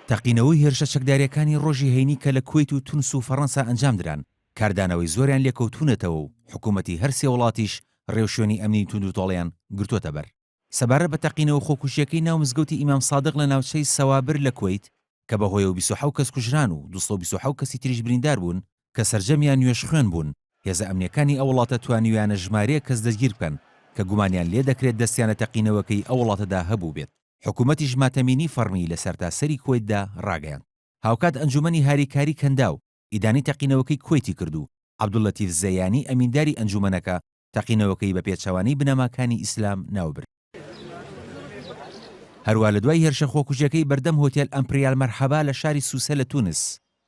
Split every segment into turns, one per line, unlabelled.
تەقینەوەی هێرشە چەکداریەکانی ڕۆژی هەینی کە لە کوێیت و تونس و فەڕەنسا ئەنجام دران کاردانەوەی زۆریان لێکەوتونەتەوە و حکوومەتی هەر سێ وڵاتیش ڕێوشێنی ئەمنی تونند و تۆڵیان گرتووەتە بەر. سەبارەت بە تەقینەوە خۆکوژیەکەی ناو مزگەوتی ئیمام سادق لە ناوچەی سەوابر لە کوێیت کە بەهۆیەوە 27 کەس کوژران و 227 کەسی تریش بریندار بوون کە سەرجەمیان نوێژ خوێن بوون، هێزە ئەمنیەکانی ئەو وڵاتە توانیویانە ژمارەیە کەس دەستگیر بکەن کە گومانیان لێ دەکرێت دەستیانە تەقینەوەکەی ئەو وڵاتەدا هەبوو بێت. حکوومەتیش ماتەمینی فەرمی لە سەرتاسەری کوێیتدا ڕاگەیاند. هاوکات ئەنجومەنی هاریکاری کەندا و ئیدانی تەقینەوەکەی کوێیتی کردو. عەبدوڵەتیف زەیانی ئەمینداری ئەنجومەنەکە تەقینەوەکەی بە پێچەوانەی بنەماکانی ئیسلام ناوبرد. هەروە لە دوای هێرشە خۆکوژیەکەی بەردەم هۆتێل ئەمپریال مەرحەبا لە شاری سوسە لە تونس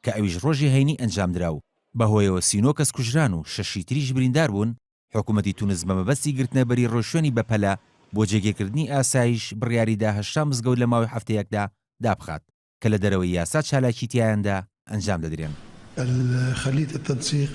کە ئەویش ڕۆژی هەینی ئەنجام درا و بەهۆیەوە 39 کەس کوژران و 6 تریش بریندار بوون، حکوومەتی تونس بە مەبەستی گرتنەبەری ڕۆژشوێنی بەپەلە بۆ جێگێکردنی ئاسایش بڕیاریدا 8 مزگەوت لە ماوەی هەفتەیەکدا دابخات کە لە دەرەوەی یاسا چالاکی تیایاندا ئەنجام دەدرێن.
خلية التنسيق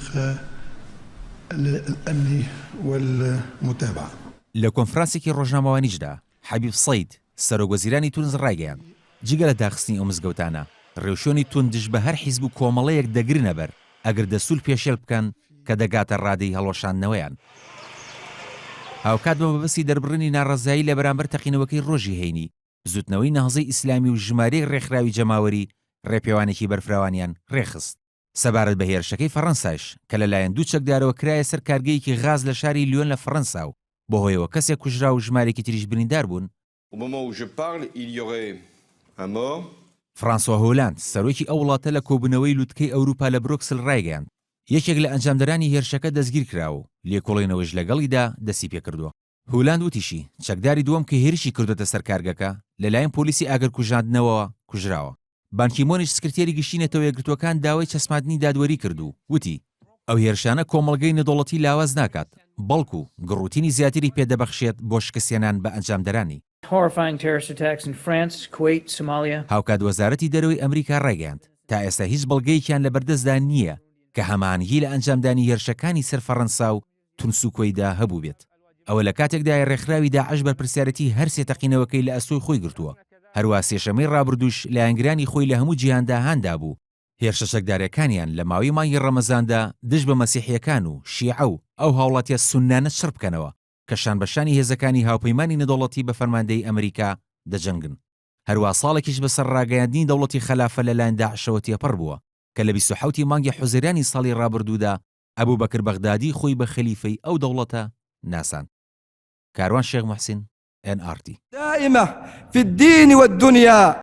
الأمني والمتابعة
لە کۆنفرانسێکی ڕۆژنامەوانیشدا حەبیب سەید سەرۆکوەزیرانی تونس ڕایگەیاند جگە لە داخستنی ئەو مزگەوتانە ڕێوشێنی توندش بە هەر حیزب و کۆمەڵەیەک دەگرنە بەر ئەگەر دەسوول پێشێل بکەن کە دەگاتە ڕادەی هەڵۆشاندنەوەیان. هاوکات بە مەبەستی دەربڕنی ناڕەزایی لە بەرامبەر تەقینەوەکەی ڕۆژی هەینی زوتنەوەی نەهزەی ئیسلامی و ژمارەی ڕێکخراوی جەماوەری ڕێپێوانێکی بەرفراوانیان ڕێخست. سەبارەت بە هێرشەکەی فەڕەنساش کە لەلایەن دوو چەکدارەوە کرایە سەر کارگەیەکی غاز لە شاری لیۆن لە فەڕەنسا و بەهۆیەوە کەسێک کوژرا و ژمارێکی تریش بریندار بوون. فرانسوا هۆلاند سەرۆکی ئەو وڵاتە لە کۆبوونەوەی لووتکەی ئەوروپا لە بروکسل ڕایگەیاند یەکێک لە ئەنجامدەرانی هێرشەکە دەستگیر کراوە و لێکۆڵێنەوەش لەگەڵیدا دەستی پێکردووە. هۆلاند وتیشی چەکداری دووەم کە هێرشی کردوتە سەر کارگەکە لەلایەن پۆلیسی ئاگر کوژاندنەوەوە کوژراوە. بانکیمۆنیش سکرتێری گشتینەتەوە یەکگرتوەکان داوای چەسماندنی دادوەری کردو وتی ئەو هێرشانە کۆمەڵگەی نەدەوڵەتی لاواز ناکات بەڵکو گڕوتینی زیاتری پێدەبەخشێت بۆ شکستێنان بە ئەنجامدەرانی. هاوکات وەزارەتی دەرەوەی ئەمریکا ڕایگەیاند تا ئێستا هیچ بەڵگەیەکیان لە بەردەستدا نییە کە هەمانگی لە ئەنجامدانی هێرشەکانی سەر فەڕەنسا و تونس و کوێیدا هەبوو بێت. ئەوە لە کاتێکدا ڕێکخراوی داعش بەرپرسیارەتی هەر سێ تەقینەوەکەی لە ئەسۆی خۆی گرتووە. هەروە سێشەمەی ڕابردووش لایەنگرانی خۆی لە هەموو جیهاندا هاندا بوو هێرشە چەکدارەکانیان لە ماوەی مانگی ڕەمەزاندا دژ بە مەسیحیەکان و شیعە و ئەو هاوڵاتیە سوننانە شڕ بکەنەوە کە شانبەشانی هێزەکانی هاوپەیمانی نەدەوڵەتی بە فەرماندەی ئەمریکا دەجەنگن. هەروە ساڵێکیش بەسەر ڕاگەیاندنی دەوڵەتی خەلافە لەلایەن داعشەوە تێپەڕ بووە کە لە 27 مانگی حوزەیرانی ساڵی ڕابردوودا ئەبوو بەکر بەغدادی خۆی بە خەلیفەی ئەو دەوڵەتە ناسان. کاروان شێخ محسین NRT
دائمة في الدين والدنيا.